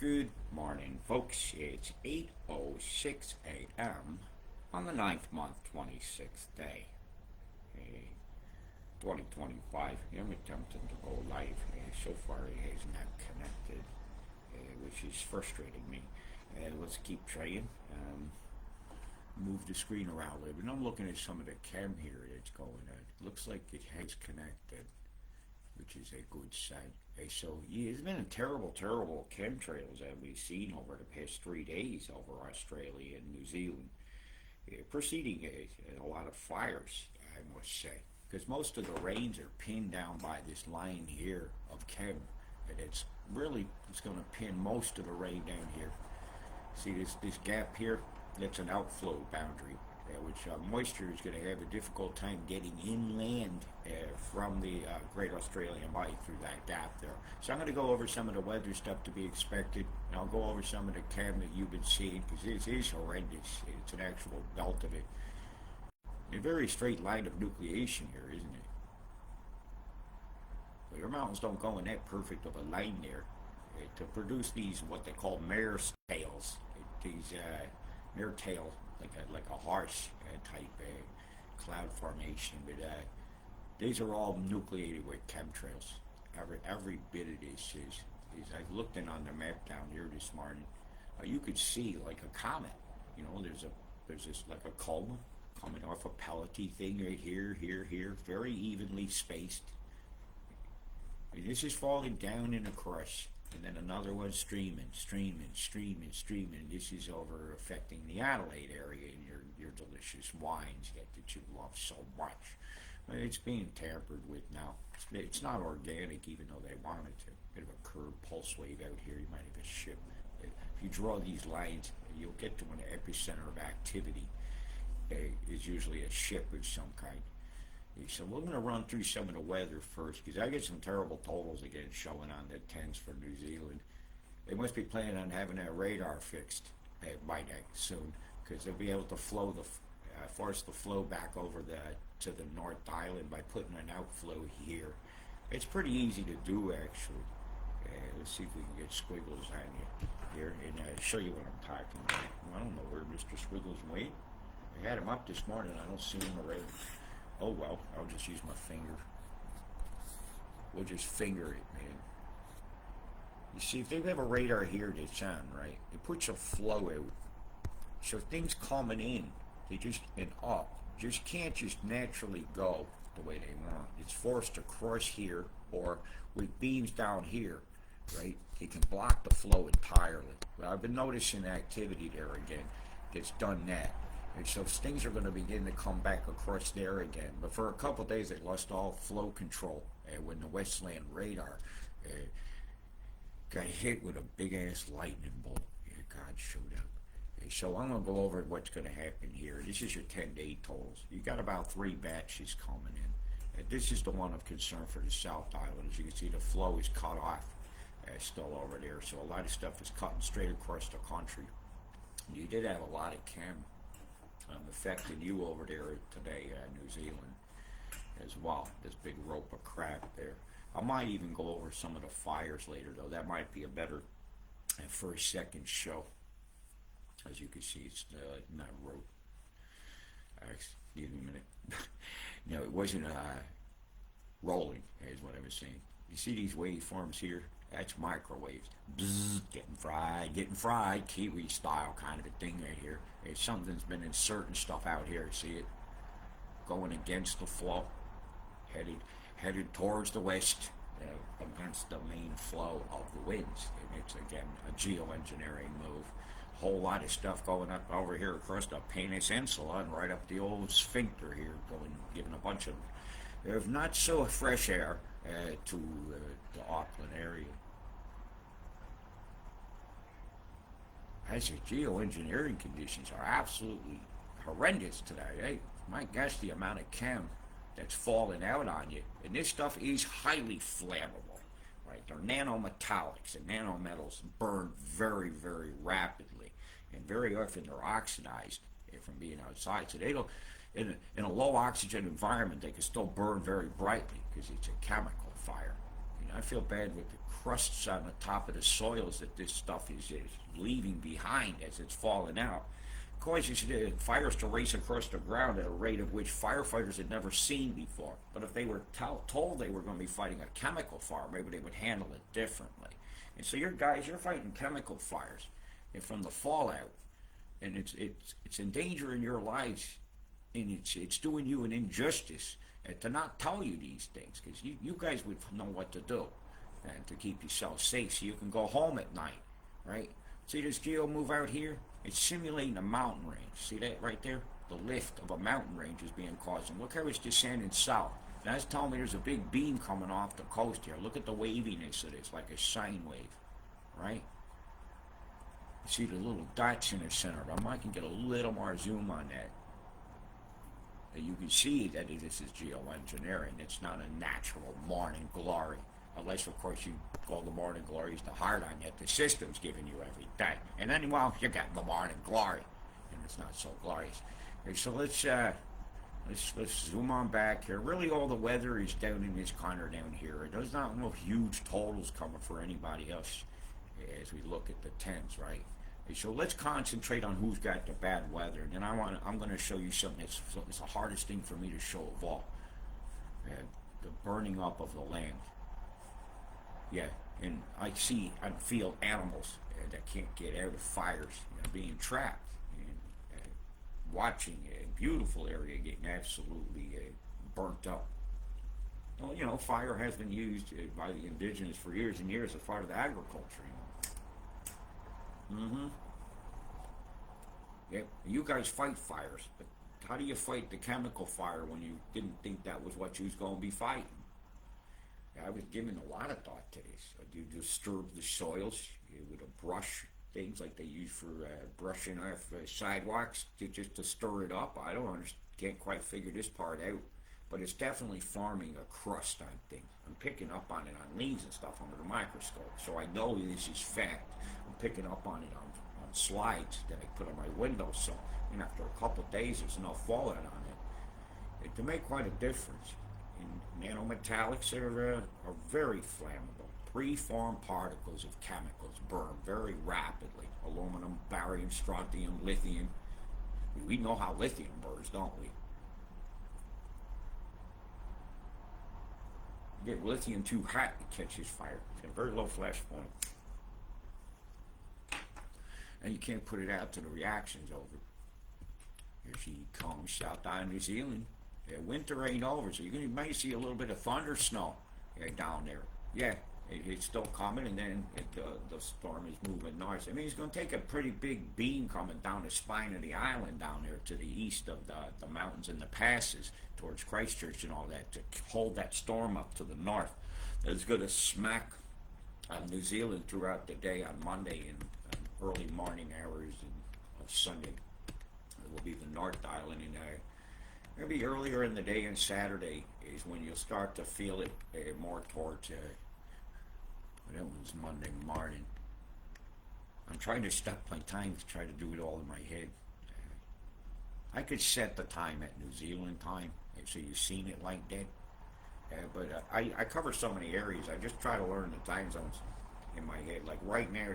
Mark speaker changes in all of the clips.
Speaker 1: Good morning, folks. It's 8:06 a.m. on the ninth month, 26th day, 2025. I'm attempting to go live. So far, it has not connected, which is frustrating me. Let's keep trying. Move the screen around a little bit. I'm looking at some of the chem here that's going on. It looks like it has connected, which is a good sign. So yeah, it's been a terrible chemtrails that we've seen over the past 3 days over Australia and New Zealand. Preceding a lot of fires, I must say, because most of the rains are pinned down by this line here of chem, and it's going to pin most of the rain down here. See this gap here? That's an outflow boundary, which moisture is going to have a difficult time getting inland from the Great Australian Bight through that gap there. So I'm going to go over some of the weather stuff to be expected, and I'll go over some of the chem that you've been seeing, because it is horrendous. It's an actual belt of it. A very straight line of nucleation here, isn't it? Well, your mountains don't go in that perfect of a line there. To produce these, what they call mare's tails, these mare tail, like a horse type cloud formation, but these are all nucleated with chemtrails. Every bit of this is I looked in on the map down here this morning. You could see like a comet. There's this like a coma coming off a pellety thing right here, very evenly spaced. And this is falling down and across. And then another one streaming. This is over affecting the Adelaide area and your delicious wines that you love so much. But it's being tampered with now. It's not organic, even though they want it to. Bit of a curved pulse wave out here. You might have a ship. If you draw these lines, you'll get to an epicenter of activity. Is usually a ship of some kind. So we're going to run through some of the weather first, because I get some terrible totals again showing on the 10s for New Zealand. They must be planning on having that radar fixed by next soon, because they'll be able to force the flow back over to the North Island by putting an outflow here. It's pretty easy to do, actually. Let's see if we can get squiggles on you here and show you what I'm talking about. I don't know where Mr. Squiggles went. I had him up this morning. I don't see him already. Oh well, I'll just use my finger. We'll just finger it, man. You see, if they have a radar here that's on, right, it puts a flow out. So things coming in, just can't just naturally go the way they want. It's forced across here, or with beams down here, right? It can block the flow entirely. Well, I've been noticing activity there again that's done that. And so things are going to begin to come back across there again. But for a couple of days, they lost all flow control when the Westland radar got hit with a big-ass lightning bolt. God showed up. So I'm going to go over what's going to happen here. This is your 10-day totals. You got about 3 batches coming in. This is the one of concern for the South Island. As you can see, the flow is cut off still over there. So a lot of stuff is cutting straight across the country. You did have a lot of chem affecting you over there today, New Zealand, as well. This big rope of crap there. I might even go over some of the fires later, though. That might be a better first, second show. As you can see, it's not rope. Excuse me a minute. No, it wasn't rolling, is what I was saying. You see these waveforms here? That's microwaves. Bzzz, getting fried, Kiwi style kind of a thing right here. Something's been inserting stuff out here. See it? Going against the flow. Headed towards the west, against the main flow of the winds. And it's, again, a geoengineering move. Whole lot of stuff going up over here across the peninsula and right up the old sphincter here, giving a bunch of not so fresh air to the Auckland area. As the geoengineering conditions are absolutely horrendous today. My gosh, the amount of chem that's falling out on you. And this stuff is highly flammable, right? They're nanometallics, and nanometals burn very, very rapidly. And very often they're oxidized from being outside. So they don't, in a low oxygen environment, they can still burn very brightly because it's a chemical fire. I feel bad with the crusts on the top of the soils that this stuff is leaving behind as it's falling out, causes the fires to race across the ground at a rate of which firefighters had never seen before. But if they were told they were going to be fighting a chemical fire, maybe they would handle it differently. And so you're fighting chemical fires, and from the fallout, and it's endangering your lives, and it's doing you an injustice to not tell you these things, because you guys would know what to do and to keep yourself safe so you can go home at night, right? See this geo move out here? It's simulating a mountain range. See that right there? The lift of a mountain range is being caused. And look how it's descending south. That's telling me there's a big beam coming off the coast here. Look at the waviness of this, like a sine wave, right? You see the little dots in the center. I can get a little more zoom on that. You can see that this is geoengineering. It's not a natural morning glory. Unless, of course, you call the morning glories the hard on that the system's giving you every day. And then, well, you got the morning glory, and it's not so glorious. Okay, so let's zoom on back here. Really, all the weather is down in this corner down here. There's not no huge totals coming for anybody else as we look at the tens, right? Okay, so let's concentrate on who's got the bad weather. And then I'm going to show you something that's the hardest thing for me to show of all. The burning up of the land. Yeah, and I feel animals that can't get out of fires, being trapped, and watching a beautiful area getting absolutely burnt up. Well, fire has been used by the indigenous for years and years as part of the agriculture. Yep, you guys fight fires, but how do you fight the chemical fire when you didn't think that was what you was going to be fighting? I was giving a lot of thought to this. You disturb the soils with a brush, things like they use for brushing off sidewalks just to stir it up. I can't quite figure this part out, but it's definitely forming a crust on things. I'm picking up on it on leaves and stuff under the microscope, so I know this is fact. I'm picking up on it on slides that I put on my windows, so after a couple of days there's no fallout on it. To make quite a difference. Nanometallics are very flammable. Preformed particles of chemicals burn very rapidly. Aluminum, barium, strontium, lithium. We know how lithium burns, don't we? You get lithium too hot, it catches fire. It's got a very low flash point. And you can't put it out till the reaction's over. Here she comes, south down New Zealand. Winter ain't over, so you might see a little bit of thunder snow down there. Yeah, it's still coming, and then the storm is moving north. I mean, it's going to take a pretty big beam coming down the spine of the island down there to the east of the mountains and the passes towards Christchurch and all that to hold that storm up to the north. It's going to smack New Zealand throughout the day on Monday and early morning hours of Sunday. It will be the North Island, and maybe earlier in the day on Saturday is when you'll start to feel it more towards, that was Monday morning. I'm trying to stop my time to try to do it all in my head. I could set the time at New Zealand time, so you've seen it like that. But I cover so many areas, I just try to learn the time zones in my head. Like right now,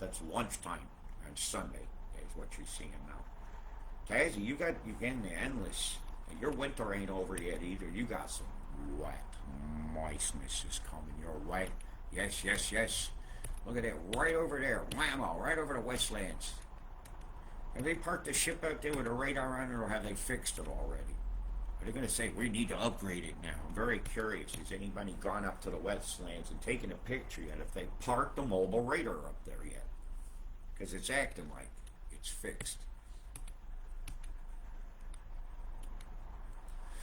Speaker 1: that's lunchtime on Sunday is what you're seeing now. Tazzy, you getting the endless. Your winter ain't over yet either. You got some wet moistness is coming your way. Yes, yes, yes. Look at that, right over there. Whammo, right over the Westlands. Have they parked the ship out there with a radar on it, or have they fixed it already? Are they going to say, we need to upgrade it now? I'm very curious. Has anybody gone up to the Westlands and taken a picture yet if they parked the mobile radar up there yet? Because it's acting like it's fixed.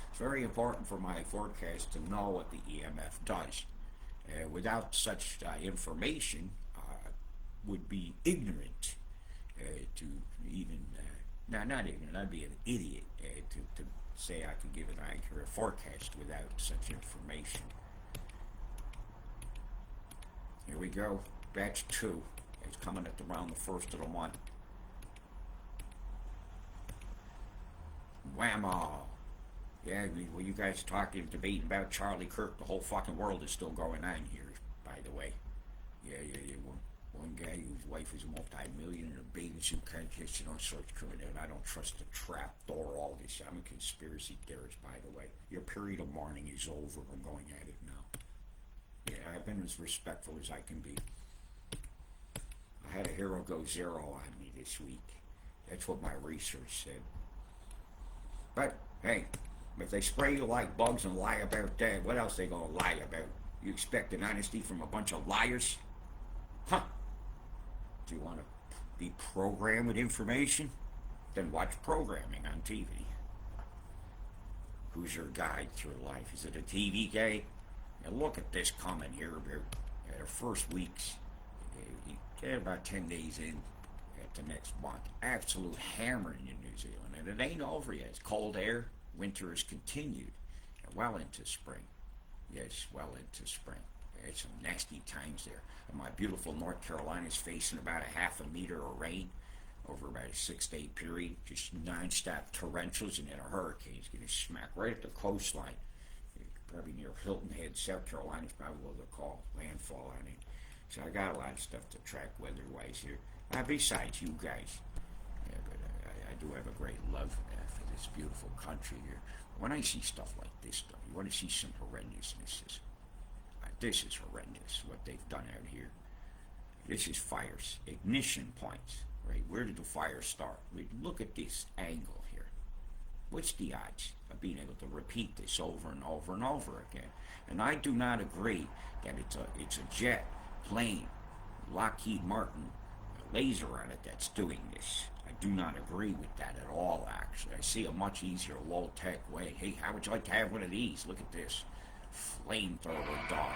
Speaker 1: It's very important for my forecast to know what the EMF does. Without such information, would be ignorant to even, not ignorant, I'd be an idiot to say I could give an accurate forecast without such information. Here we go, batch 2. It's coming at around the 1st of the month. Whammo! Yeah, well, you guys talking, debating about Charlie Kirk, the whole fucking world is still going on here, by the way. Yeah. One guy whose wife is a multi-millionaire, a bathing suit contest, and all sorts of criminal. And I don't trust the trap door, all this. I'm a conspiracy theorist, by the way. Your period of mourning is over. I'm going at it now. Yeah, I've been as respectful as I can be. I had a hero go zero on me this week. That's what my research said. But, hey, if they spray you like bugs and lie about that, what else they gonna lie about? You expect an honesty from a bunch of liars? Huh. Do you want to be programmed with information? Then watch programming on TV. Who's your guide through life? Is it a TV guy? Now look at this coming here about the first weeks. Get about 10 days in at the next month. Absolute hammering in New Zealand. And it ain't over yet. It's cold air. Winter has continued. And well into spring. Yes, well into spring. It's some nasty times there. And my beautiful North Carolina is facing about a half a meter of rain over about a 6-day period. Just non-stop torrentials, and then a hurricane is going to smack right at the coastline. Probably near Hilton Head, South Carolina is probably what they'll call landfall on it. So I got a lot of stuff to track weather-wise here. Besides you guys. Yeah, but I do have a great love for this beautiful country here. When I see stuff like this stuff, you want to see some horrendousnesses. This is horrendous, what they've done out here. This is fires, ignition points, right? Where did the fire start? Look at this angle here. What's the odds of being able to repeat this over and over and over again? And I do not agree that it's a jet, plane, Lockheed Martin, laser on it that's doing this. I do not agree with that at all, actually. I see a much easier, low-tech way. Hey, how would you like to have one of these? Look at this. Flamethrower dog.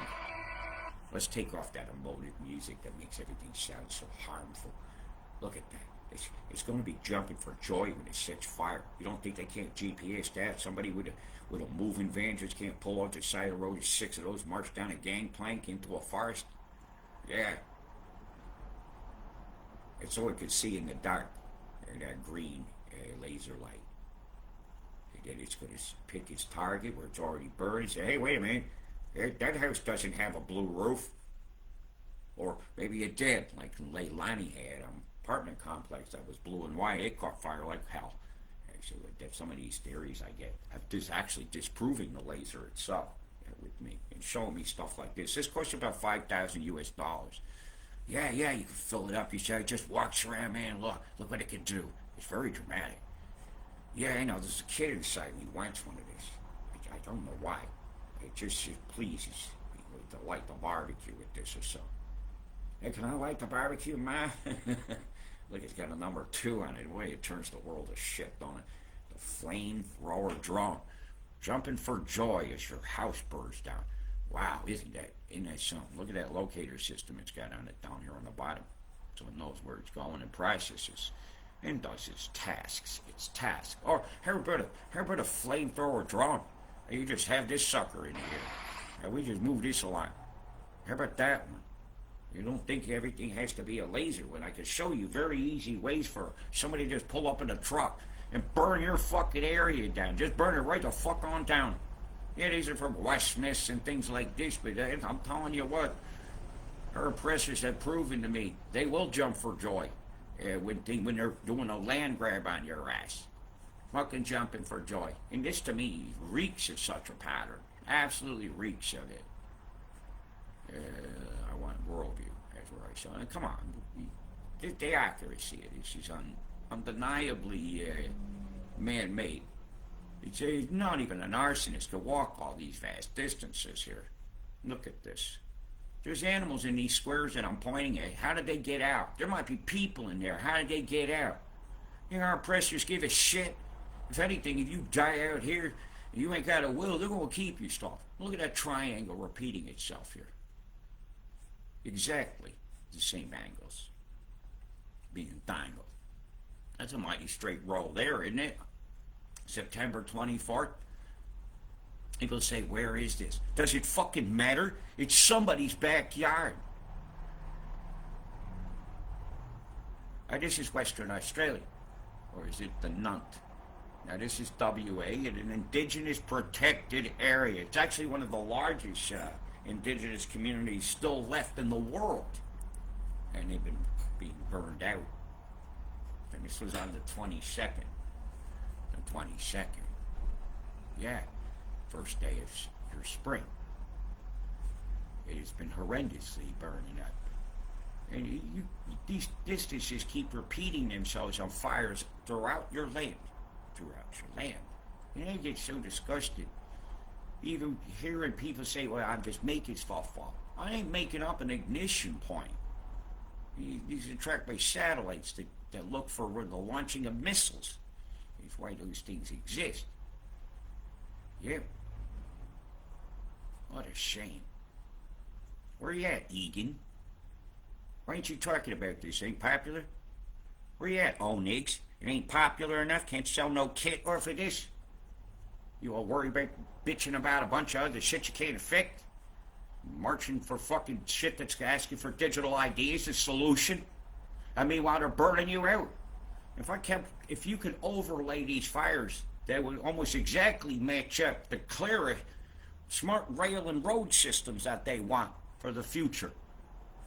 Speaker 1: Let's take off that emotive music that makes everything sound so harmful. Look at that. It's going to be jumping for joy when it sets fire. You don't think they can't GPS that? Somebody with a moving van just can't pull off the side of the road. 6 of those march down a gangplank into a forest? Yeah. And so it could see in the dark that green laser light. Then it's going to pick its target where it's already burned and say, hey, wait a minute, that house doesn't have a blue roof. Or maybe it did, like Leilani had an apartment complex that was blue and white. It caught fire like hell. So that's some of these theories I get. Just actually disproving the laser itself with me and showing me stuff like this. This costs about $5,000 US. Yeah, you can fill it up. You say, it just walks around, man, look what it can do. It's very dramatic. Yeah, I know, there's a kid inside me who wants one of this. I don't know why. It pleases me to light the barbecue with this or so. Hey, can I light the barbecue, Ma? Look, it's got a number 2 on it. The way it turns the world to shit, don't it? The flamethrower drone. Jumping for joy as your house burns down. Wow, isn't that something? Look at that locator system it's got on it down here on the bottom. So it knows where it's going and processes. And does its tasks. Or how about a flamethrower drone? You just have this sucker in here. And we just move this along. How about that one? You don't think everything has to be a laser when I can show you very easy ways for somebody to just pull up in a truck and burn your fucking area down. Just burn it right the fuck on down. Yeah, these are from Westmiths and things like this, but I'm telling you what, our oppressors have proven to me they will jump for joy. When they're doing a land grab on your ass. Fucking jumping for joy. And this to me reeks of such a pattern. Absolutely reeks of it. I want worldview. That's where I saw it. Come on. The accuracy of this is undeniably man-made. It's not even an arsonist to walk all these vast distances here. Look at this. There's animals in these squares that I'm pointing at. How did they get out? There might be people in there. How did they get out? Our oppressors give a shit. If anything, if you die out here and you ain't got a will, they're going to keep you stuff. Look at that triangle repeating itself here. Exactly the same angles being dangled. That's a mighty straight roll there, isn't it? September 24th. People say, where is this? Does it fucking matter? It's somebody's backyard. This is Western Australia. Or is it the Nunt? Now this is WA, an indigenous protected area. It's actually one of the largest indigenous communities still left in the world, and they've been being burned out. And this was on the 22nd. The 22nd. Yeah, first day of your spring. It has been horrendously burning up. And these distances keep repeating themselves on fires throughout your land. And I get so disgusted. Even hearing people say, well, I'm just making stuff up. I ain't making up an ignition point. These are tracked by satellites that look for the launching of missiles. That's why those things exist. Yeah. What a shame. Where you at, Egan? Why ain't you talking about this? Ain't popular? Where you at, Onyx? It ain't popular enough? Can't sell no kit or for this? You all worried about bitching about a bunch of other shit you can't affect? Marching for fucking shit that's asking for digital ID is the solution? I mean, while they're burning you out. If you could overlay these fires, that would almost exactly match up the clearer, smart rail and road systems that they want for the future.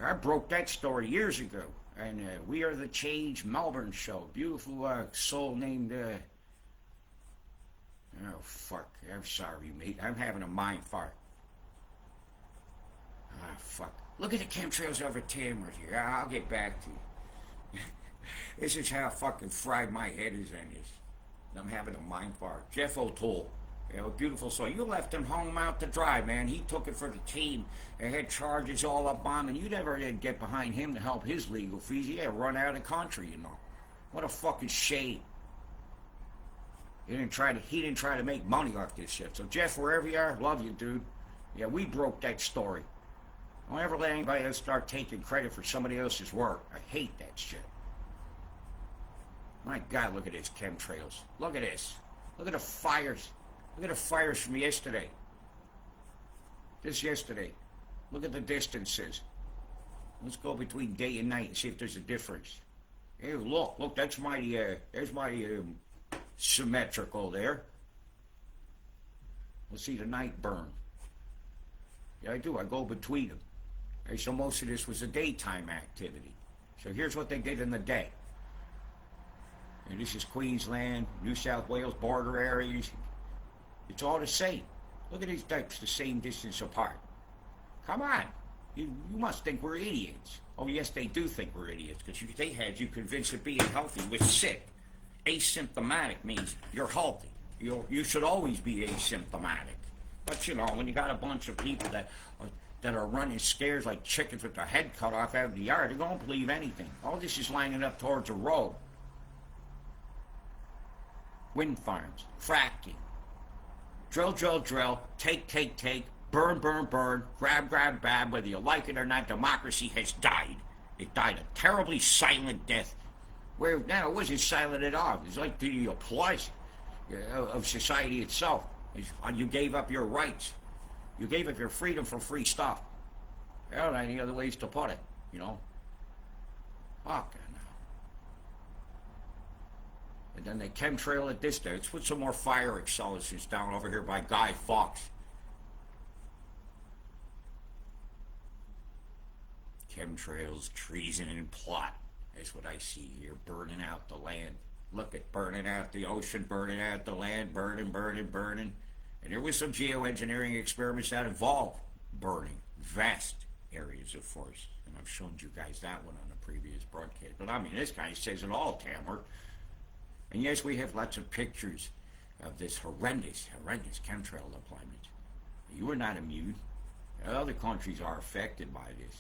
Speaker 1: I broke that story years ago, and We Are the Change Melbourne show. Beautiful soul named, oh fuck, I'm sorry mate, I'm having a mind fart. Ah fuck, look at the chemtrails over Tamworth here. I'll get back to you. This is how fucking fried my head is on this. I'm having a mind fart. Jeff O'Toole. A beautiful soul. You left him home out to dry, man. He took it for the team. They had charges all up on him, and you never did get behind him to help his legal fees. He had run out of the country, you know. What a fucking shame. He didn't try to make money off this shit. So Jeff, wherever you are, love you, dude. Yeah, we broke that story. Don't ever let anybody else start taking credit for somebody else's work. I hate that shit. My God, look at this chemtrails. Look at this. Look at the fires. Look at the fires from yesterday. This yesterday. Look at the distances. Let's go between day and night and see if there's a difference. Hey, look, that's my, there's my symmetrical there. Let's see the night burn. Yeah, I do. I go between them. Okay, so most of this was a daytime activity. So here's what they did in the day. And this is Queensland, New South Wales border areas. It's all the same. Look at these types the same distance apart. Come on. You must think we're idiots. Oh, yes, they do think we're idiots, because they had you convinced that being healthy was sick. Asymptomatic means you're healthy. You should always be asymptomatic. But, you know, when you got a bunch of people that are running scares like chickens with their head cut off out of the yard, they don't believe anything. All this is lining up towards a road. Wind farms, fracking. Drill, drill, drill, take, burn, burn, burn, grab, grab, grab. Whether you like it or not, democracy has died. It died a terribly silent death. Where now it wasn't silent at all. It was like the applause of society itself. You gave up your rights. You gave up your freedom for free stuff. There aren't any other ways to put it, you know. Fuck. And then they chemtrail at this day. Let's put some more fire accelerators down over here by Guy Fawkes. Chemtrails, treason, and plot. That's what I see here, burning out the land. Look at burning out the ocean, burning out the land, burning, burning, burning. And there was some geoengineering experiments that involved burning vast areas of forest. And I've shown you guys that one on the previous broadcast. But I mean, this guy says it all, Tamworth. And yes, we have lots of pictures of this horrendous chemtrail deployment. You are not immune. Other countries are affected by this.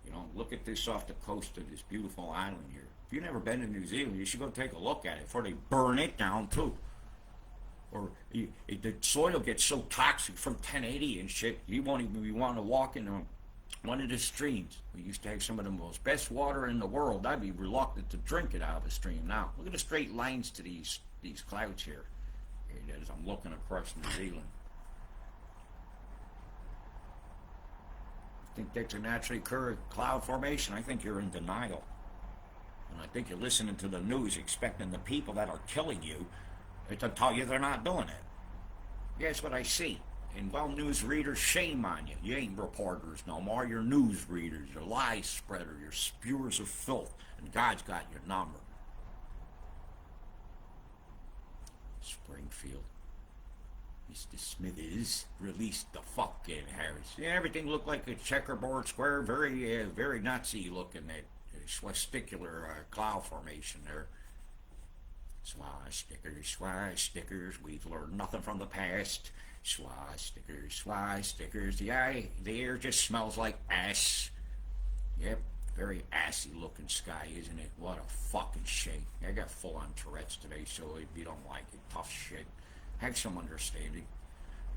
Speaker 1: You know, look at this off the coast of this beautiful island here. If you've never been to New Zealand, you should go take a look at it before they burn it down too. Or the soil gets so toxic from 1080 and shit, you won't even want to walk in one of the streams. We used to have some of the most best water in the world. I'd be reluctant to drink it out of a stream now. Look at the straight lines to these clouds here. Here it is. I'm looking across New Zealand. I think that's a naturally occurring cloud formation. I think you're in denial. And I think you're listening to the news expecting the people that are killing you to tell you they're not doing it. Guess what I see? And well, news readers, shame on you. You ain't reporters no more. You're news readers. You're lie spreaders. You're spewers of filth. And God's got your number. Springfield. Mr. Smithers released the fucking Harris. Yeah, everything looked like a checkerboard square. Very Nazi looking. That swasticular cloud formation there. Swastickers. We've learned nothing from the past. Swastickers. The air just smells like ass. Yep, very assy looking sky, isn't it? What a fucking shame. I got full on Tourette's today, so if you don't like it, tough shit. Have some understanding.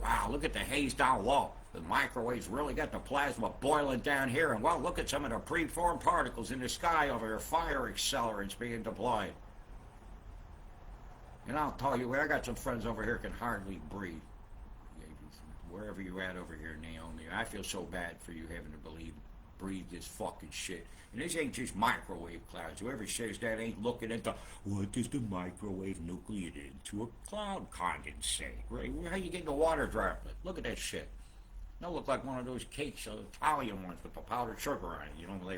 Speaker 1: Wow, look at the haze down low. The microwaves really got the plasma boiling down here, and well, look at some of the preformed particles in the sky over here. Fire accelerants being deployed. And I'll tell you, I got some friends over here can hardly breathe. Wherever you're at over here, Naomi, I feel so bad for you having to breathe this fucking shit. And this ain't just microwave clouds. Whoever says that ain't looking at what does the microwave nucleate into a cloud condensate, right? How you get the water droplet? Look at that shit. They'll look like one of those cakes, Italian ones with the powdered sugar on it. You know, they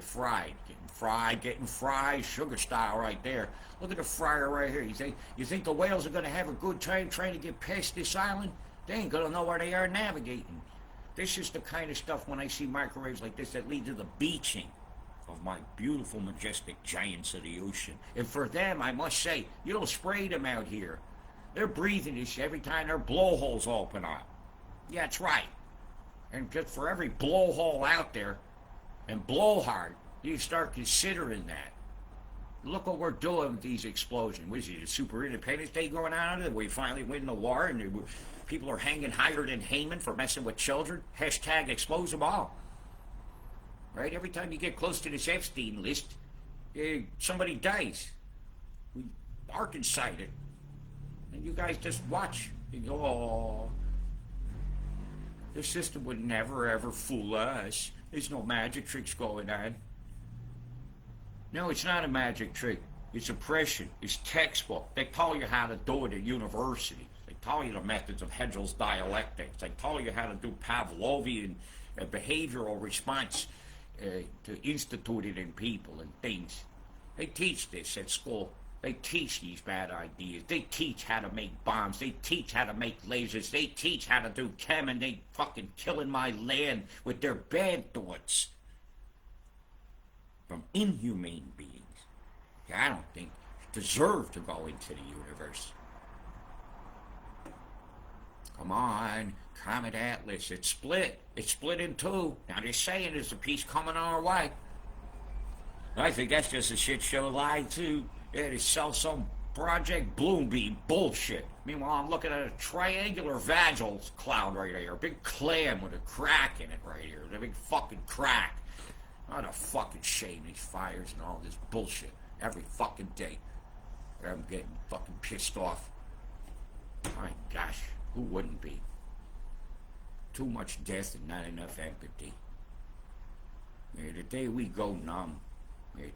Speaker 1: getting fried, sugar style right there. Look at the fryer right here. You think the whales are going to have a good time trying to get past this island? They ain't going to know where they are navigating. This is the kind of stuff when I see microwaves like this that lead to the beaching of my beautiful, majestic giants of the ocean. And for them, I must say, you don't spray them out here. They're breathing this every time their blowholes open up. Yeah, that's right. And just for every blowhole out there, and blow hard, you start considering that. Look what we're doing with these explosions. What is it, a Super Independence Day going on? And we finally win the war, and people are hanging higher than Haman for messing with children. Hashtag expose them all. Right? Every time you get close to this Epstein list, somebody dies. We bark inside it. And you guys just watch. You go, oh, the system would never ever fool us. There's no magic tricks going on. No, it's not a magic trick. It's oppression. It's textbook. They tell you how to do it at university. They tell you the methods of Hegel's dialectics. They tell you how to do Pavlovian behavioral response to institute it in people and things. They teach this at school. They teach these bad ideas. They teach how to make bombs. They teach how to make lasers. They teach how to do chem, and they fucking killing my land with their bad thoughts from inhumane beings. I don't think deserve to go into the universe. Come on, Comet Atlas, it's split. It's split in two. Now they're saying there's a piece coming our way. I think that's just a shit show lie too. Yeah, they sell some Project Bloombeam bullshit. Meanwhile, I'm looking at a triangular vaginal cloud right here. A big clam with a crack in it right here. A big fucking crack. What a fucking shame, these fires and all this bullshit. Every fucking day. I'm getting fucking pissed off. My gosh, who wouldn't be? Too much death and not enough empathy. The day we go numb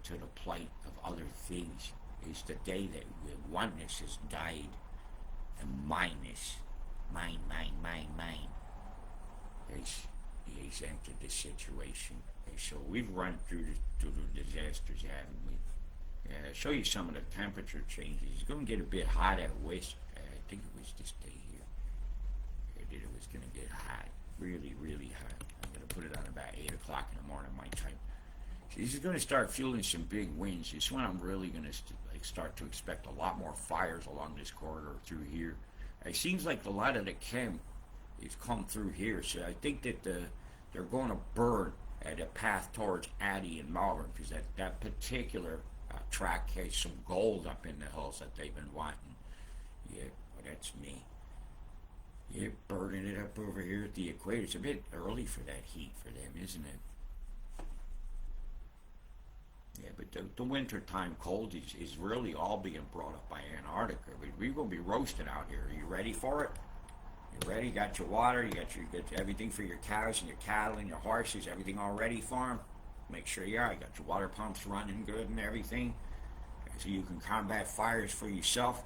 Speaker 1: to the plight of other things is the day that oneness has died and minus, mine, has entered the situation. So we've run through the disasters, haven't we? I'll show you some of the temperature changes. It's going to get a bit hot out west. I think it was this day here. It was going to get hot. Really, really hot. I'm going to put it on about 8 o'clock in the morning my time. So this is going to start fueling some big winds. This is when I'm really going to start to expect a lot more fires along this corridor through here. It seems like a lot of the chem has come through here. So I think that they're going to burn at a path towards Addy and Malvern, because that particular track has some gold up in the hills that they've been wanting. Yeah, well, that's me. Yeah, burning it up over here at the equator. It's a bit early for that heat for them, isn't it? Yeah, but the wintertime cold is really all being brought up by Antarctica. We're going to be roasting out here. Are you ready for it? You ready? Got your water? You got everything for your cows and your cattle and your horses? Everything all ready for them? Make sure you are. You got your water pumps running good and everything, so you can combat fires for yourself.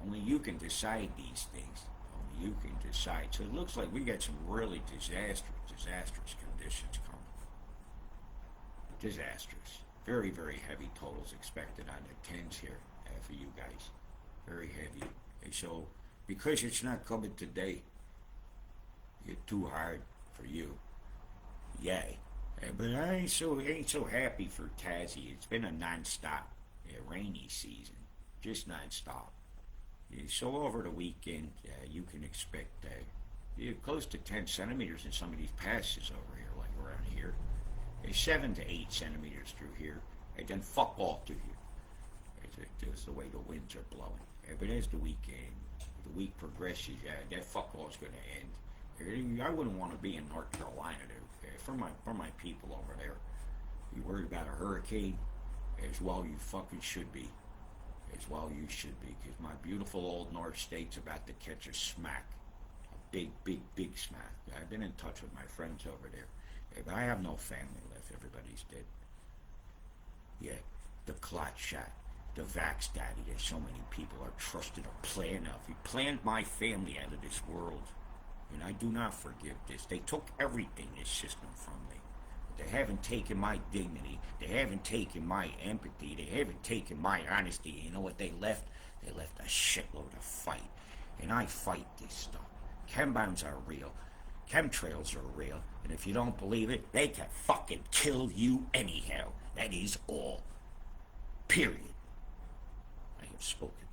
Speaker 1: Only you can decide these things. Only You can decide. So it looks like we got some really disastrous conditions coming. Disastrous. Very, very heavy totals expected on the 10s here for you guys. Very heavy. And so, because it's not coming today, it's too hard for you. Yay. But I ain't so happy for Tassie. It's been a non-stop rainy season. Just non-stop. So over the weekend, you can expect close to 10 centimeters in some of these passes over here, like around here. 7 to 8 centimeters through here, and then fuck all through here. That's the way the winds are blowing. But as the week progresses, that fuck all is going to end. I wouldn't want to be in North Carolina for my people over there. You worried about a hurricane? As well you fucking should be. As well you should be, because my beautiful old North State's about to catch a smack. A big smack. I've been in touch with my friends over there. But I have no family left. Everybody's dead. Yeah, the clot shot. The vax daddy. There's so many people are trusted a plan of. He planned my family out of this world. And I do not forgive this. They took everything, this system, from me. They haven't taken my dignity. They haven't taken my empathy. They haven't taken my honesty. You know what they left? They left a shitload of fight. And I fight this stuff. Chembounds are real. Chemtrails are real. And if you don't believe it, they can fucking kill you anyhow. That is all. Period. I have spoken.